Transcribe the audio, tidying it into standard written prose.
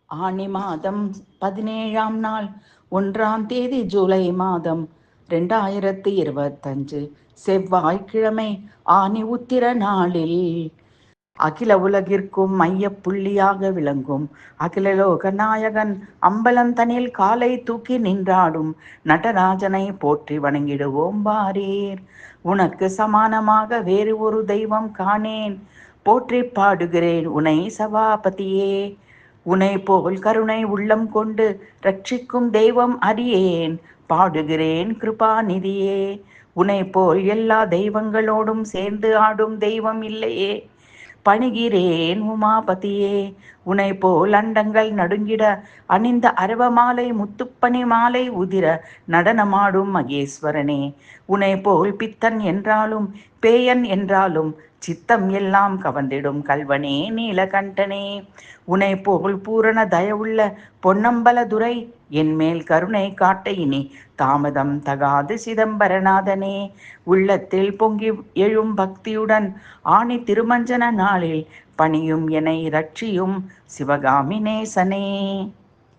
ஆனி மாதம் 17ஆம் நாள் 1ஆம் தேதி ஜூலை மாதம் 2025 செவ்வாய்க்கிழமை ஆனி உத்திர நாளில் அகில உலகிற்கும் மைய புள்ளியாக விளங்கும் அகிலலோக நாயகன் அம்பலம் தனில் காலை தூக்கி நின்றாடும் நடராஜனை போற்றி வணங்கிடுவோம் வாரீர். உனக்கு சமானமாக வேறு ஒரு தெய்வம் காணேன், போற்றி பாடுகிறேன் உனை சபாபதியே. உனை போல் கருணை உள்ளம் கொண்டு ரட்சிக்கும் தெய்வம் அறியேன், பாடுகிறேன் கிருபாநிதியே. உனை போல் எல்லா தெய்வங்களோடும் சேர்ந்து ஆடும் தெய்வம் இல்லையே, பணிகிறேன் உமாபதியே. உனை போல் அண்டங்கள் நடுங்கிட அணிந்த அரவமாலை முத்துப்பனி மாலை உதிர நடனமாடும் மகேஸ்வரனே. உனை போல் பித்தன் என்றாலும் பேயன் என்றாலும் சித்தம் எல்லாம் கவர்ந்திடும் கல்வனே நீலகண்டனே. உனை போல் பூரண தயவுள்ள பொன்னம்பலதுரை என்மேல் கருணை காட்ட இனி தாமதம் தகாது சிதம்பரநாதனே. உள்ளத்தில் பொங்கி எழும் பக்தியுடன் ஆணி திருமஞ்சன நாளில் பணியும் என்னை ரட்சியும் சிவகாமி நேசனே.